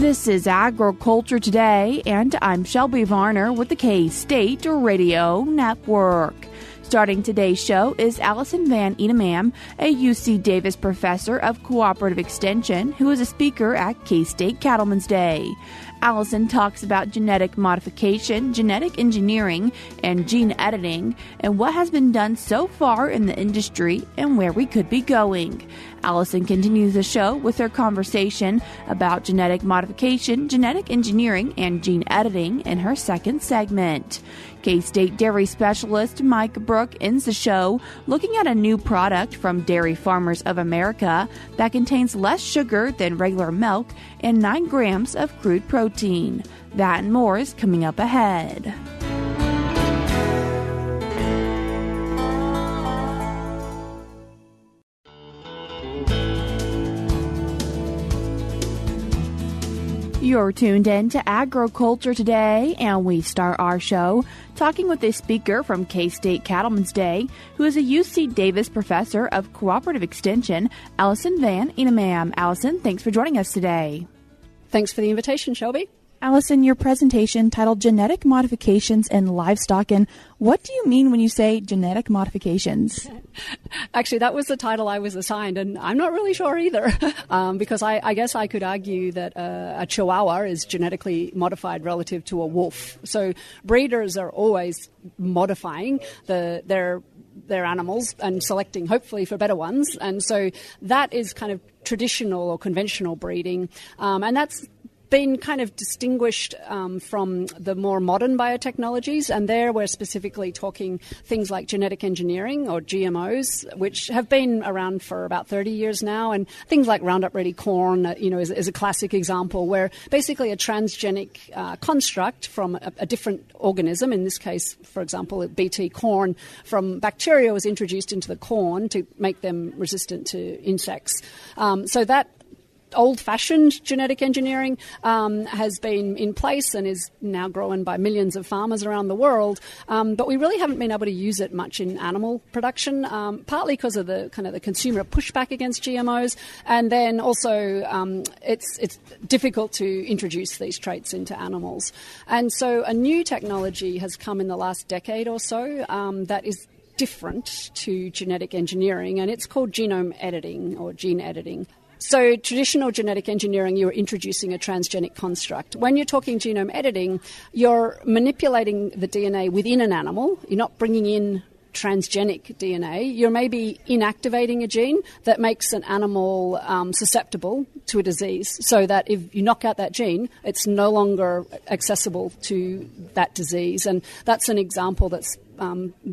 This is Agriculture Today, and I'm Shelby Varner with the K-State Radio Network. Starting today's show is Alison Van Eenennaam, a UC Davis professor of cooperative extension who is a speaker at K-State Cattlemen's Day. Alison talks about genetic modification, genetic engineering, and gene editing, and what has been done so far in the industry and where we could be going. Alison continues the show with her conversation about genetic modification, genetic engineering, and gene editing in her second segment. K-State dairy specialist Mike Brouk ends the show looking at a new product from Dairy Farmers of America that contains less sugar than regular milk and 9 grams of crude protein. That and more is coming up ahead. You're tuned in to Agriculture Today, and we start our show talking with a speaker from K-State Cattlemen's Day, who is a UC Davis professor of cooperative extension, Alison Van Eenennaam. Alison, thanks for joining us today. Thanks for the invitation, Shelby. Alison, your presentation titled Genetic Modifications in Livestock, and what do you mean when you say genetic modifications? Actually, that was the title I was assigned, and I'm not really sure either, because I guess I could argue that a Chihuahua is genetically modified relative to a wolf. So breeders are always modifying their animals and selecting, hopefully, for better ones. And so that is kind of traditional or conventional breeding, and that's been kind of distinguished from the more modern biotechnologies, and there we're specifically talking things like genetic engineering or GMOs, which have been around for about 30 years now, and things like Roundup Ready corn, is a classic example where basically a transgenic construct from a different organism, in this case, for example, BT corn, from bacteria was introduced into the corn to make them resistant to insects. So that old-fashioned genetic engineering has been in place and is now grown by millions of farmers around the world, but we really haven't been able to use it much in animal production, partly because of the kind of the consumer pushback against GMOs, and then also it's difficult to introduce these traits into animals. And so a new technology has come in the last decade or so that is different to genetic engineering, and it's called genome editing or gene editing. So traditional genetic engineering, you're introducing a transgenic construct. When you're talking genome editing, you're manipulating the DNA within an animal. You're not bringing in transgenic DNA. You're maybe inactivating a gene that makes an animal susceptible to a disease, so that if you knock out that gene, it's no longer accessible to that disease. And that's an example that's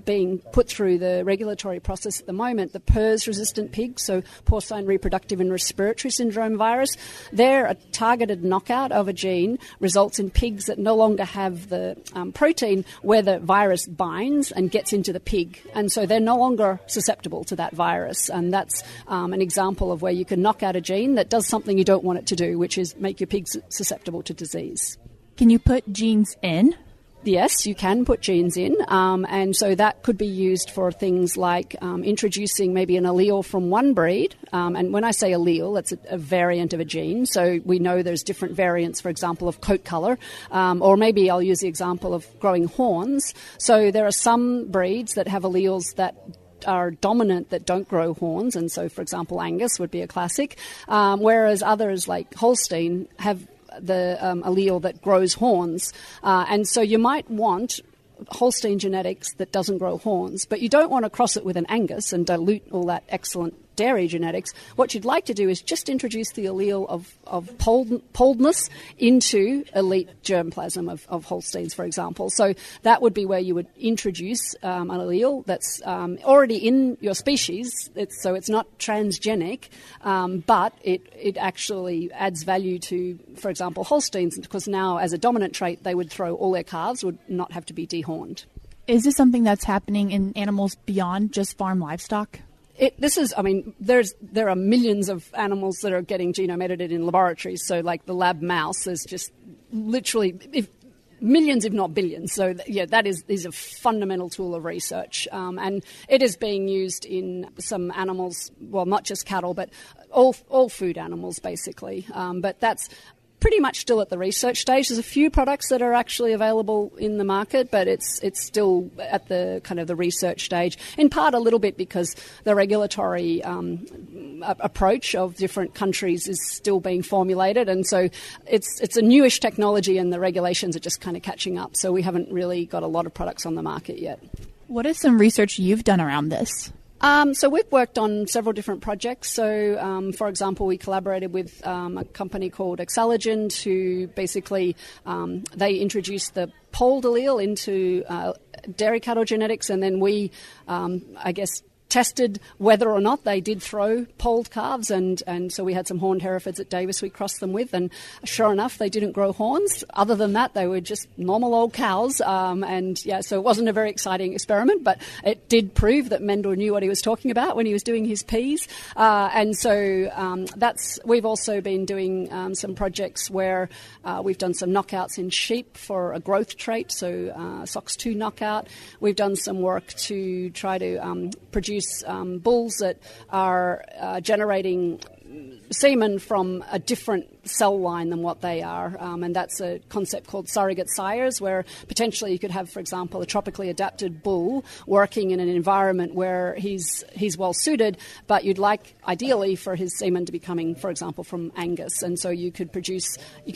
being put through the regulatory process at the moment. The PRRS-resistant pigs, so porcine reproductive and respiratory syndrome virus, there a targeted knockout of a gene results in pigs that no longer have the protein where the virus binds and gets into the pig, and so they're no longer susceptible to that virus. And that's an example of where you can knock out a gene that does something you don't want it to do, which is make your pigs susceptible to disease. Can you put genes in? Yes, you can put genes in, and so that could be used for things like introducing maybe an allele from one breed, and when I say allele, that's a variant of a gene, so we know there's different variants, for example, of coat colour, or maybe I'll use the example of growing horns. So there are some breeds that have alleles that are dominant that don't grow horns, and so, for example, Angus would be a classic, whereas others like Holstein have the allele that grows horns. And so you might want Holstein genetics that doesn't grow horns, but you don't want to cross it with an Angus and dilute all that excellent dairy genetics. What you'd like to do is just introduce the allele of poledness into elite germplasm of Holsteins, for example. So that would be where you would introduce an allele that's already in your species. So it's not transgenic, but it actually adds value to, for example, Holsteins, because now as a dominant trait, they would throw all their calves, would not have to be dehorned. Is this something that's happening in animals beyond just farm livestock? There are millions of animals that are getting genome edited in laboratories. So like the lab mouse, there's just literally millions, if not billions. So that is a fundamental tool of research. And it is being used in some animals, well, not just cattle, but all food animals, basically. But that's pretty much still at the research stage. There's a few products that are actually available in the market, but it's still at the kind of the research stage, in part a little bit because the regulatory approach of different countries is still being formulated, and so it's a newish technology and the regulations are just kind of catching up, so we haven't really got a lot of products on the market yet. What is some research you've done around this? So we've worked on several different projects. So, for example, we collaborated with a company called Exalogen to basically, they introduced the polled allele into dairy cattle genetics, and then we, tested whether or not they did throw polled calves, and so we had some horned Herefords at Davis we crossed them with, and sure enough they didn't grow horns. Other than that, they were just normal old cows, so it wasn't a very exciting experiment, but it did prove that Mendel knew what he was talking about when he was doing his peas, we've also been doing some projects where we've done some knockouts in sheep for a growth trait, so SOX2 knockout. We've done some work to try to produce bulls that are generating semen from a different cell line than what they are, and that's a concept called surrogate sires, where potentially you could have, for example, a tropically adapted bull working in an environment where he's well suited, but you'd like ideally for his semen to be coming, for example, from Angus, and so you can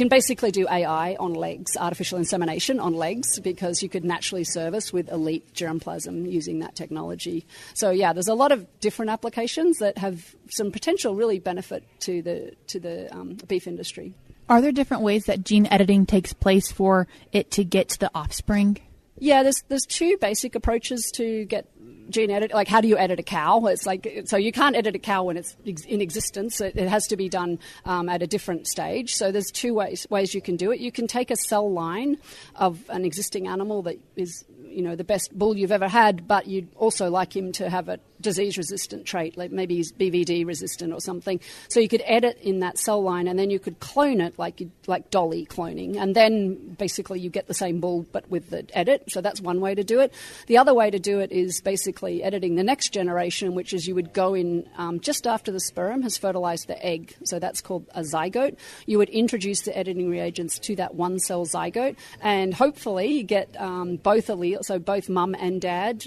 basically do AI on legs, artificial insemination on legs, because you could naturally service with elite germplasm using that technology. So yeah, there's a lot of different applications that have some potential really benefit to the beef industry. Are there different ways that gene editing takes place for it to get to the offspring? Yeah, there's two basic approaches to get gene edit. Like, how do you edit a cow? It's like, so you can't edit a cow when it's in existence. It has to be done at a different stage. So there's two ways you can do it. You can take a cell line of an existing animal that is, the best bull you've ever had, but you'd also like him to have a disease-resistant trait, like maybe he's BVD resistant or something. So you could edit in that cell line, and then you could clone it like dolly cloning, and then basically you get the same bull but with the edit. So that's one way to do it. The other way to do it is basically editing the next generation, which is you would go in just after the sperm has fertilized the egg. So that's called a zygote. You would introduce the editing reagents to that one-cell zygote, and hopefully get both alleles, so both mum and dad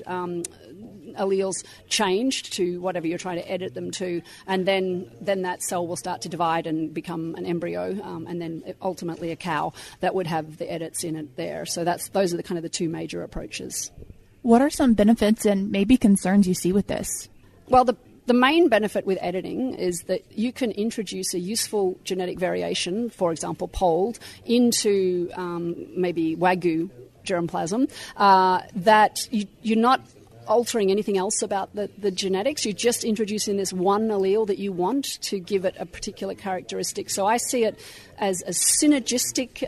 alleles changed to whatever you're trying to edit them to, and then that cell will start to divide and become an embryo, and then ultimately a cow that would have the edits in it there. So those are the two major approaches. What are some benefits and maybe concerns you see with this? Well, the main benefit with editing is that you can introduce a useful genetic variation, for example, polled, into maybe Wagyu germplasm, that you're not altering anything else about the genetics. You're just introducing this one allele that you want to give it a particular characteristic. So I see it as a synergistic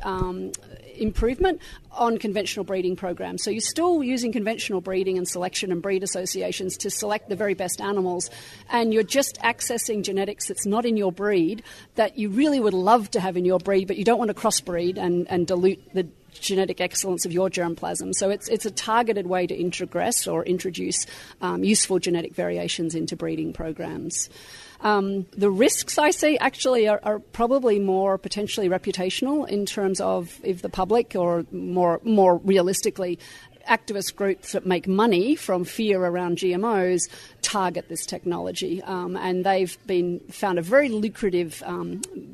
improvement on conventional breeding programs. So you're still using conventional breeding and selection and breed associations to select the very best animals, and you're just accessing genetics that's not in your breed that you really would love to have in your breed, but you don't want to crossbreed and dilute the genetic excellence of your germplasm. So it's a targeted way to introgress or introduce useful genetic variations into breeding programs. The risks I see actually are probably more potentially reputational in terms of if the public, or more realistically, activist groups that make money from fear around GMOs target this technology, and they've found a very lucrative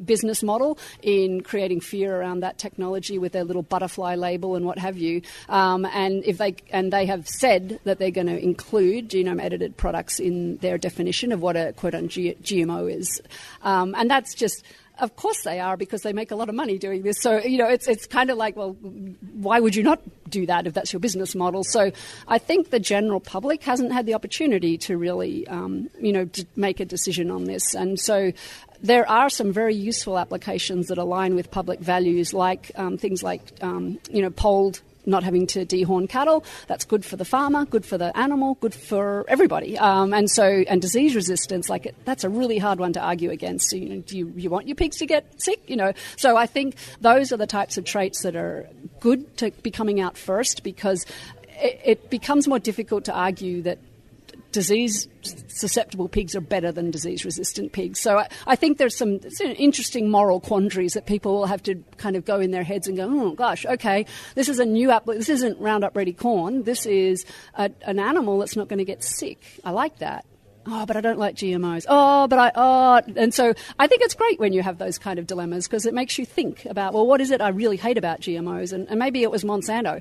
business model in creating fear around that technology with their little butterfly label and what have you. And they have said that they're going to include genome edited products in their definition of what a quote unquote GMO is, and that's just. Of course they are, because they make a lot of money doing this. So, it's kind of like, well, why would you not do that if that's your business model? So I think the general public hasn't had the opportunity to really, to make a decision on this. And so there are some very useful applications that align with public values, like things like, polled, not having to dehorn cattle. That's good for the farmer, good for the animal, good for everybody. And disease resistance, that's a really hard one to argue against. So, do you want your pigs to get sick? So I think those are the types of traits that are good to be coming out first, because it becomes more difficult to argue that disease-susceptible pigs are better than disease-resistant pigs. So I think there's some interesting moral quandaries that people will have to kind of go in their heads and go, oh, gosh, okay, this is a new this isn't Roundup Ready corn. This is an animal that's not going to get sick. I like that. Oh, but I don't like GMOs. And so I think it's great when you have those kind of dilemmas because it makes you think about, well, what is it I really hate about GMOs? And maybe it was Monsanto.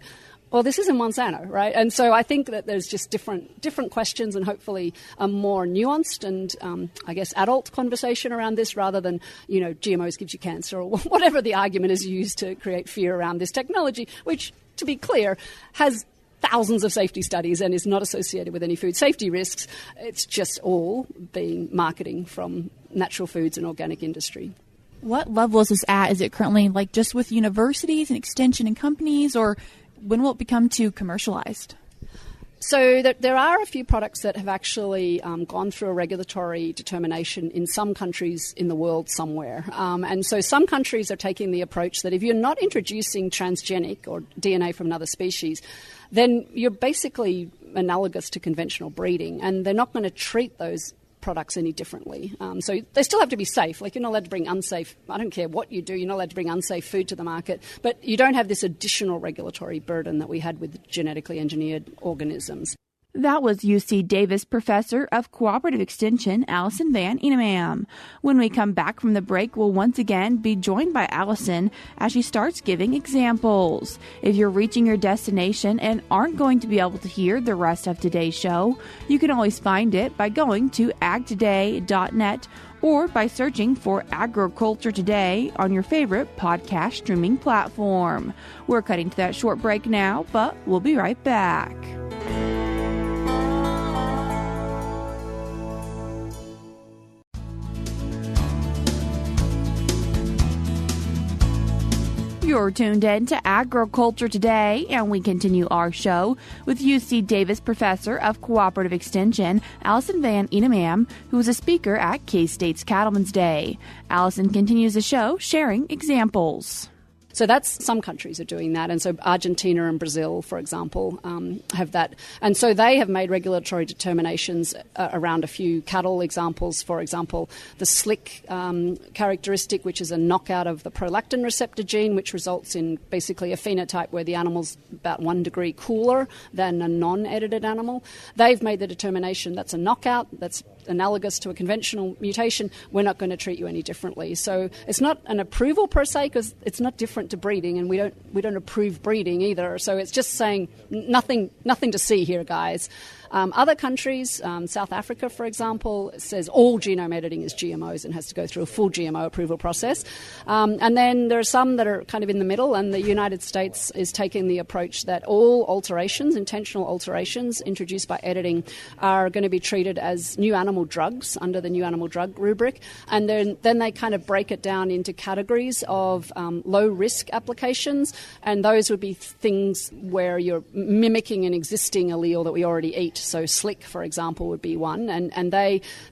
Well, this isn't Monsanto, right? And so I think that there's just different questions and hopefully a more nuanced and, I guess, adult conversation around this rather than, GMOs gives you cancer or whatever the argument is used to create fear around this technology, which, to be clear, has thousands of safety studies and is not associated with any food safety risks. It's just all being marketing from natural foods and organic industry. What level is this at? Is it currently like just with universities and extension and companies, or when will it become too commercialized? So there are a few products that have actually gone through a regulatory determination in some countries in the world somewhere. And so some countries are taking the approach that if you're not introducing transgenic or DNA from another species, then you're basically analogous to conventional breeding, and they're not going to treat those products any differently. So they still have to be safe. Like, you're not allowed to bring unsafe, I don't care what you do, you're not allowed to bring unsafe food to the market, but you don't have this additional regulatory burden that we had with genetically engineered organisms. That was UC Davis Professor of Cooperative Extension, Alison Van Eenennaam. When we come back from the break, we'll once again be joined by Alison as she starts giving examples. If you're reaching your destination and aren't going to be able to hear the rest of today's show, you can always find it by going to agtoday.net or by searching for Agriculture Today on your favorite podcast streaming platform. We're cutting to that short break now, but we'll be right back. You're tuned in to Agriculture Today, and we continue our show with UC Davis Professor of Cooperative Extension, Alison Van Eenennaam, who was a speaker at K-State's Cattlemen's Day. Alison continues the show sharing examples. So some countries are doing that. And so Argentina and Brazil, for example, have that. And so they have made regulatory determinations around a few cattle examples. For example, the SLIC characteristic, which is a knockout of the prolactin receptor gene, which results in basically a phenotype where the animal's about 1 degree cooler than a non-edited animal. They've made the determination that's a knockout, that's analogous to a conventional mutation. We're not going to treat you any differently. So it's not an approval per se, because it's not different to breeding, and we don't approve breeding either. So it's just saying nothing to see here, guys. Other countries, South Africa, for example, says all genome editing is GMOs and has to go through a full GMO approval process. And then there are some that are kind of in the middle, and the United States is taking the approach that all alterations, intentional alterations introduced by editing, are going to be treated as new animal drugs under the new animal drug rubric. And then they kind of break it down into categories of low-risk applications, and those would be things where you're mimicking an existing allele that we already eat. So SLIC, for example, would be one. And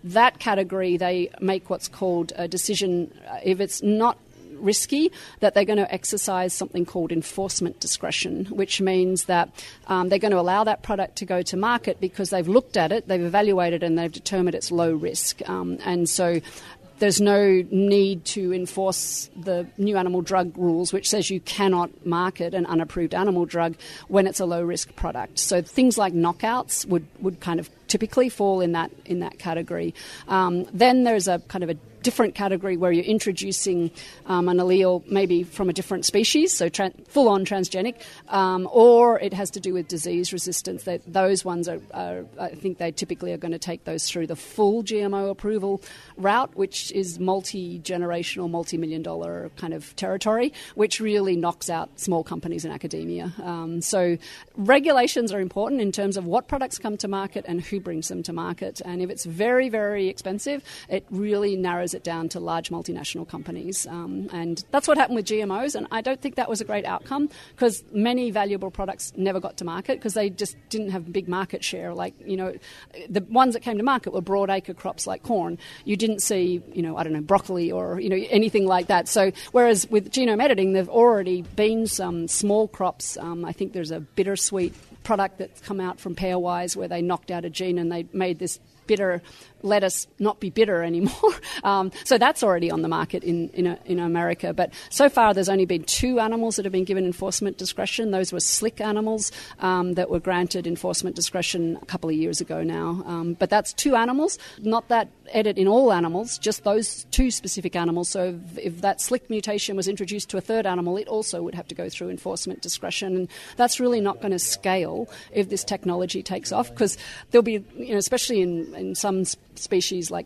that category, they make what's called a decision, if it's not risky, that they're going to exercise something called enforcement discretion, which means that they're going to allow that product to go to market because they've looked at it, they've evaluated it, and they've determined it's low risk. And so there's no need to enforce the new animal drug rules, which says you cannot market an unapproved animal drug when it's a low-risk product. So things like knockouts would kind of typically fall in that category. Then there's a kind of a different category where you're introducing an allele maybe from a different species, so full-on transgenic, or it has to do with disease resistance. Those ones are I think they typically are going to take those through the full GMO approval route, which is multi-generational, multi-million-dollar kind of territory, which really knocks out small companies in academia. So regulations are important in terms of what products come to market and who brings them to market. And if it's very, very expensive, it really narrows it down to large multinational companies. And that's what happened with GMOs. And I don't think that was a great outcome, because many valuable products never got to market because they just didn't have big market share. Like, the ones that came to market were broadacre crops like corn. You didn't see, broccoli or, anything like that. So whereas with genome editing, there've already been some small crops. I think there's a bittersweet product that's come out from Pairwise where they knocked out a gene and they made this bitter lettuce not be bitter anymore. So that's already on the market in America. But so far, there's only been 2 animals that have been given enforcement discretion. Those were slick animals that were granted enforcement discretion a couple of years ago now. But that's 2 animals, not that edit in all animals, just those 2 specific animals. So if that slick mutation was introduced to a 3rd animal, it also would have to go through enforcement discretion. And that's really not going to scale if this technology takes off, because there'll be, especially in some species like,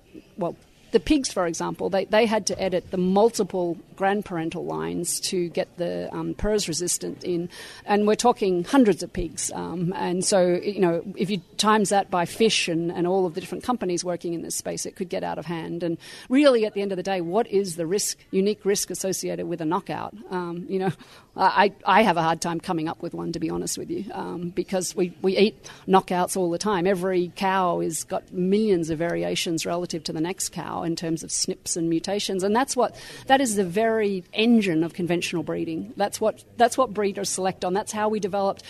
the pigs, for example, they had to edit the multiple grandparental lines to get the PRRS resistant in, and we're talking hundreds of pigs. And so, if you times that by fish and all of the different companies working in this space, it could get out of hand. And really, at the end of the day, what is the unique risk associated with a knockout? I have a hard time coming up with one, to be honest with you, because we eat knockouts all the time. Every cow has got millions of variations relative to the next cow in terms of SNPs and mutations, and that is the very engine of conventional breeding. That's what breeders select on. That's how we developed,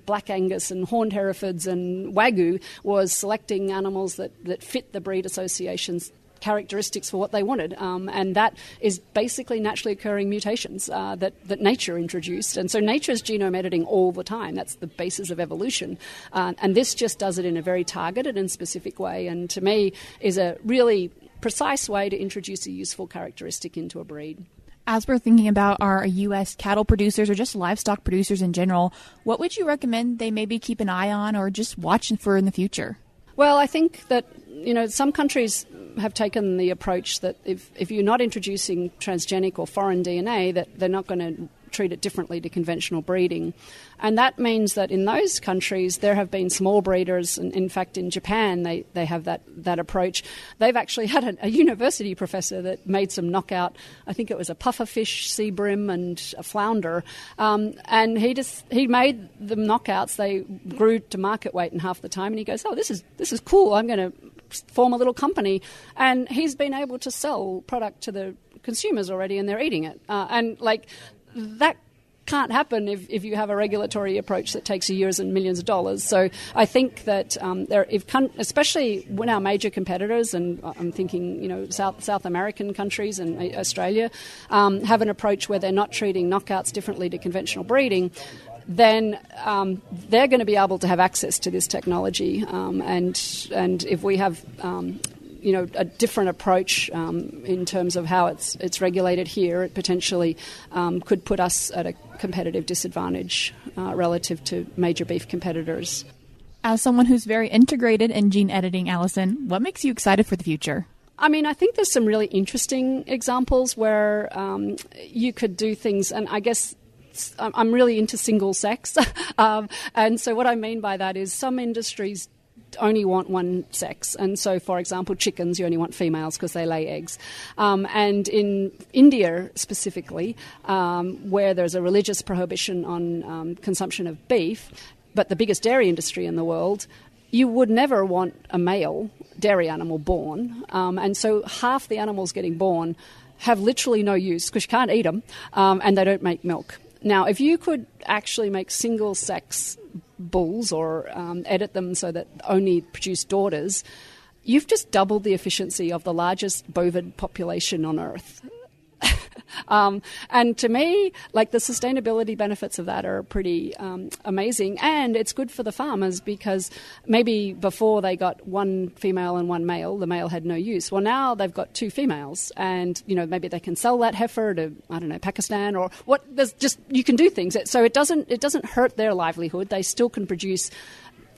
Black Angus and Horned Herefords and Wagyu, was selecting animals that fit the breed associations characteristics for what they wanted, and that is basically naturally occurring mutations that nature introduced. And so nature is genome editing all the time. That's the basis of evolution, and this just does it in a very targeted and specific way, and to me is a really precise way to introduce a useful characteristic into a breed. As we're thinking about our U.S. cattle producers or just livestock producers in general, what would you recommend they maybe keep an eye on or just watch for in the future? Well, I think that, some countries have taken the approach that if you're not introducing transgenic or foreign DNA, that they're not going to treat it differently to conventional breeding. And that means that in those countries, there have been small breeders, and in fact in Japan they have that approach. They've actually had a university professor that made some knockout, I think it was a pufferfish, sea bream and a flounder, and he made the knockouts. They grew to market weight in half the time, and he goes, this is cool, I'm going to form a little company. And he's been able to sell product to the consumers already, and they're eating it. And that can't happen if you have a regulatory approach that takes years and millions of dollars. So I think that especially when our major competitors, and I'm thinking South American countries and Australia, have an approach where they're not treating knockouts differently to conventional breeding, then they're going to be able to have access to this technology. And if we have a different approach in terms of how it's regulated here, it potentially could put us at a competitive disadvantage relative to major beef competitors. As someone who's very integrated in gene editing, Alison, what makes you excited for the future? I think there's some really interesting examples where you could do things, and I guess I'm really into single sex. And so what I mean by that is some industries only want one sex. And so, for example, chickens, you only want females because they lay eggs. And in India specifically, where there's a religious prohibition on consumption of beef, but the biggest dairy industry in the world, you would never want a male dairy animal born. And so half the animals getting born have literally no use because you can't eat them, and they don't make milk. Now, if you could actually make single-sex bulls or edit them so that only produce daughters, you've just doubled the efficiency of the largest bovid population on Earth. And to me, the sustainability benefits of that are pretty amazing, and it's good for the farmers because maybe before they got one female and one male, the male had no use. Well, now they've got 2 females, and maybe they can sell that heifer to Pakistan or what. There's just, you can do things so it doesn't hurt their livelihood. They still can produce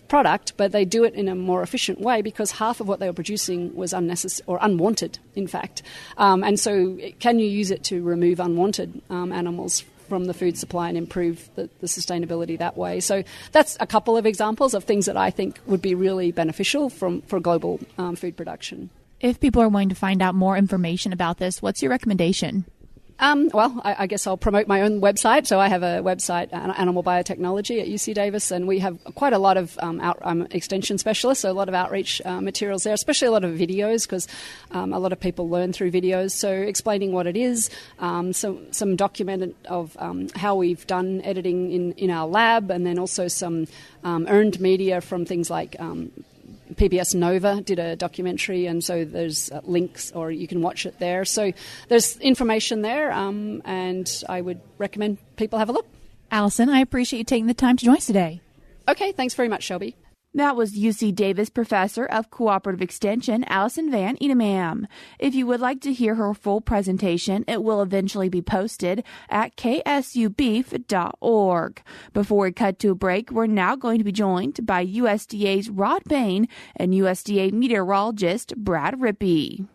product, but they do it in a more efficient way because half of what they were producing was unnecessary or unwanted, in fact. And so can you use it to remove unwanted animals from the food supply and improve the sustainability that way? So that's a couple of examples of things that I think would be really beneficial for global food production. If people are wanting to find out more information about this, what's your recommendation? Well, I guess I'll promote my own website. So I have a website, Animal Biotechnology at UC Davis, and we have quite a lot of I'm extension specialists, so a lot of outreach materials there, especially a lot of videos, because a lot of people learn through videos. So explaining what it is, some document of how we've done editing in our lab, and then also some earned media from things like PBS Nova did a documentary, and so there's links, or you can watch it there. So there's information there, and I would recommend people have a look. Alison, I appreciate you taking the time to join us today. Okay, thanks very much, Shelby. That was UC Davis Professor of Cooperative Extension, Alison Van Eenennaam. If you would like to hear her full presentation, it will eventually be posted at ksubeef.org. Before we cut to a break, we're now going to be joined by USDA's Rod Bain and USDA meteorologist Brad Rippey.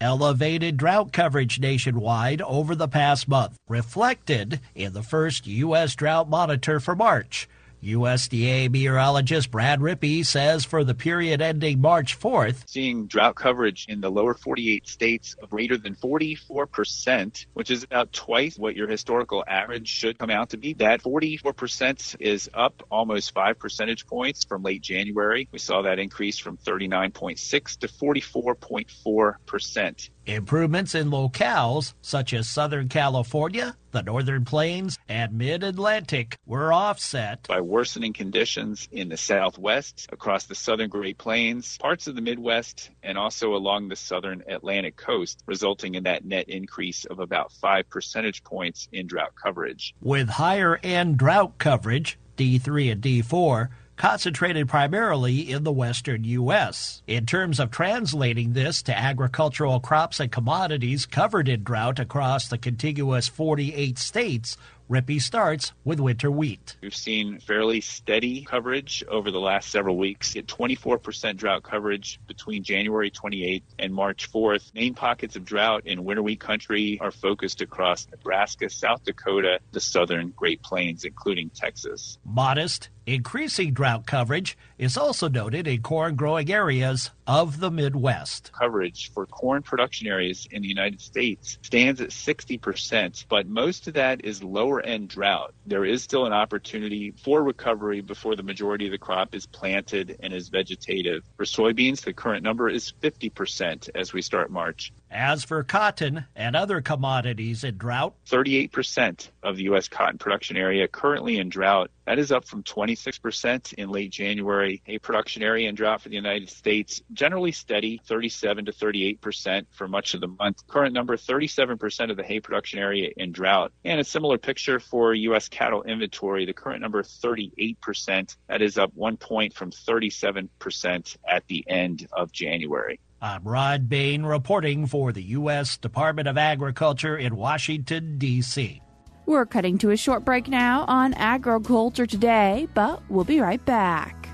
Elevated drought coverage nationwide over the past month, reflected in the first U.S. drought monitor for March. USDA meteorologist Brad Rippey says for the period ending March 4th, seeing drought coverage in the lower 48 states of greater than 44%, which is about twice what your historical average should come out to be. That 44% is up almost 5 percentage points from late January. We saw that increase from 39.6 to 44.4%. Improvements in locales such as Southern California, the Northern Plains, and Mid-Atlantic were offset by worsening conditions in the Southwest, across the Southern Great Plains, parts of the Midwest, and also along the Southern Atlantic coast, resulting in that net increase of about 5 percentage points in drought coverage. With higher-end drought coverage, D3 and D4, concentrated primarily in the western U.S. In terms of translating this to agricultural crops and commodities covered in drought across the contiguous 48 states, Rippey starts with winter wheat. We've seen fairly steady coverage over the last several weeks. At 24% drought coverage between January 28th and March 4th. Main pockets of drought in winter wheat country are focused across Nebraska, South Dakota, the southern Great Plains, including Texas. Modest, increasing drought coverage is also noted in corn-growing areas of the Midwest. Coverage for corn production areas in the United States stands at 60%, but most of that is lower-end drought. There is still an opportunity for recovery before the majority of the crop is planted and is vegetative. For soybeans, the current number is 50% as we start March. As for cotton and other commodities in drought, 38% of the U.S. cotton production area currently in drought. That is up from 26% in late January. Hay production area in drought for the United States, generally steady, 37 to 38% for much of the month. Current number, 37% of the hay production area in drought. And a similar picture for U.S. cattle inventory. The current number, 38%. That is up 1 point from 37% at the end of January. I'm Rod Bain reporting for the U.S. Department of Agriculture in Washington, D.C. We're cutting to a short break now on Agriculture Today, but we'll be right back.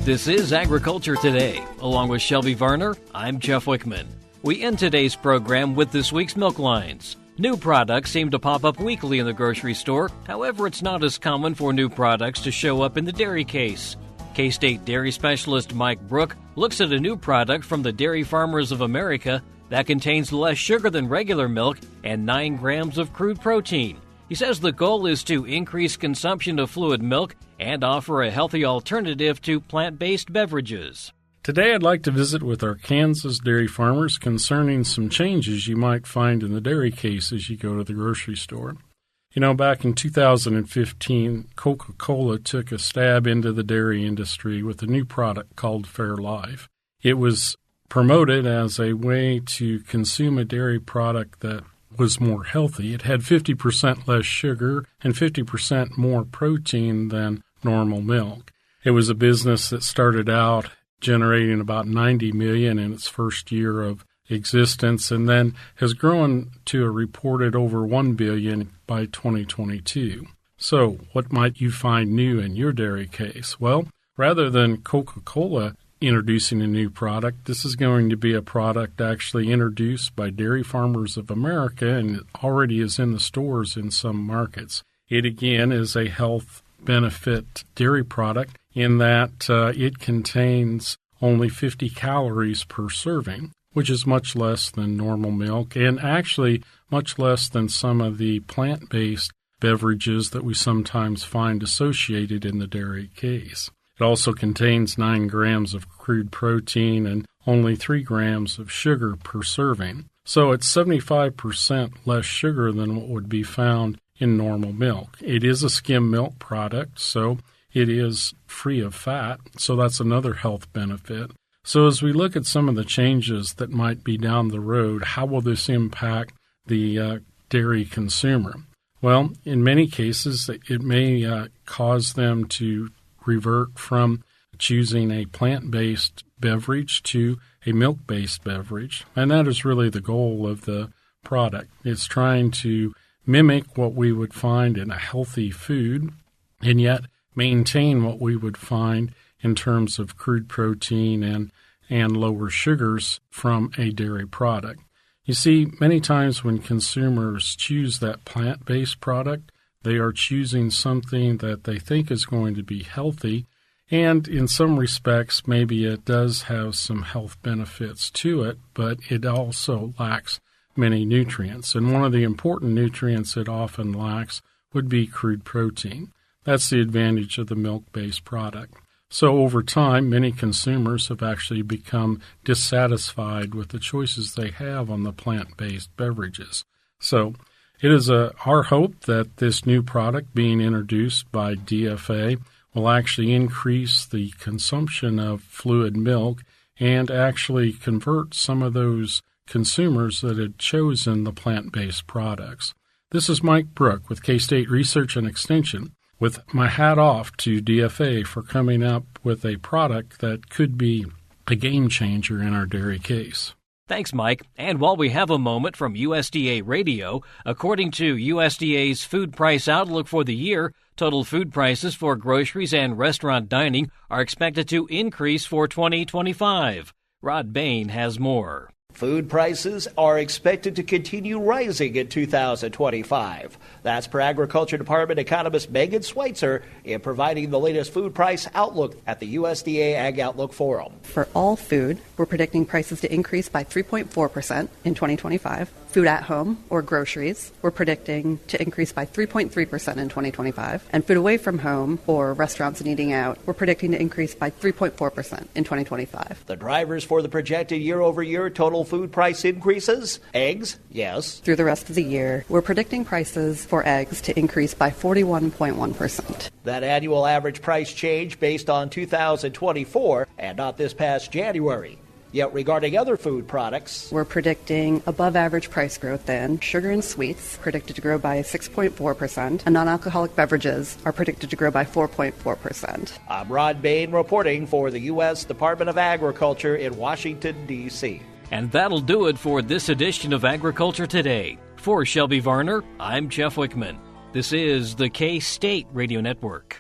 This is Agriculture Today. Along with Shelby Varner, I'm Jeff Wickman. We end today's program with this week's milk lines. New products seem to pop up weekly in the grocery store. However, it's not as common for new products to show up in the dairy case. K-State dairy specialist Mike Brouk looks at a new product from the Dairy Farmers of America that contains less sugar than regular milk and 9 grams of crude protein. He says the goal is to increase consumption of fluid milk and offer a healthy alternative to plant-based beverages. Today I'd like to visit with our Kansas dairy farmers concerning some changes you might find in the dairy case as you go to the grocery store. You know, back in 2015, Coca-Cola took a stab into the dairy industry with a new product called Fairlife. It was promoted as a way to consume a dairy product that was more healthy. It had 50% less sugar and 50% more protein than normal milk. It was a business that started out generating about $90 million in its first year of existence and then has grown to a reported over $1 billion by 2022. So what might you find new in your dairy case? Well, rather than Coca-Cola introducing a new product, this is going to be a product actually introduced by Dairy Farmers of America and it already is in the stores in some markets. It again is a health benefit dairy product in that it contains only 50 calories per serving, which is much less than normal milk and actually much less than some of the plant-based beverages that we sometimes find associated in the dairy case. It also contains 9 grams of crude protein and only 3 grams of sugar per serving. So it's 75% less sugar than what would be found in normal milk. It is a skim milk product, so it is free of fat, so that's another health benefit. So as we look at some of the changes that might be down the road, how will this impact the dairy consumer? Well, in many cases, it may cause them to revert from choosing a plant-based beverage to a milk-based beverage, and that is really the goal of the product. It's trying to mimic what we would find in a healthy food and yet maintain what we would find in terms of crude protein and lower sugars from a dairy product. You see, many times when consumers choose that plant-based product, they are choosing something that they think is going to be healthy, and in some respects, maybe it does have some health benefits to it, but it also lacks many nutrients. And one of the important nutrients it often lacks would be crude protein. That's the advantage of the milk-based product. So over time, many consumers have actually become dissatisfied with the choices they have on the plant-based beverages. So it is our hope that this new product being introduced by DFA will actually increase the consumption of fluid milk and actually convert some of those consumers that had chosen the plant-based products. This is Mike Brouk with K-State Research and Extension, with my hat off to DFA for coming up with a product that could be a game changer in our dairy case. Thanks, Mike. And while we have a moment from USDA Radio, according to USDA's Food Price Outlook for the year, total food prices for groceries and restaurant dining are expected to increase for 2025. Rod Bain has more. Food prices are expected to continue rising in 2025. That's per Agriculture Department economist Megan Schweitzer in providing the latest food price outlook at the USDA Ag Outlook Forum. For all food, we're predicting prices to increase by 3.4% in 2025. Food at home or groceries, we're predicting to increase by 3.3% in 2025. And food away from home or restaurants and eating out, we're predicting to increase by 3.4% in 2025. The drivers for the projected year-over-year total food price increases? Eggs, yes. Through the rest of the year, we're predicting prices for eggs to increase by 41.1%. That annual average price change based on 2024 and not this past January. Yet regarding other food products, we're predicting above average price growth in sugar and sweets, predicted to grow by 6.4%, and non-alcoholic beverages are predicted to grow by 4.4%. I'm Rod Bain reporting for the U.S. Department of Agriculture in Washington, D.C. And that'll do it for this edition of Agriculture Today. For Shelby Varner, I'm Jeff Wickman. This is the K-State Radio Network.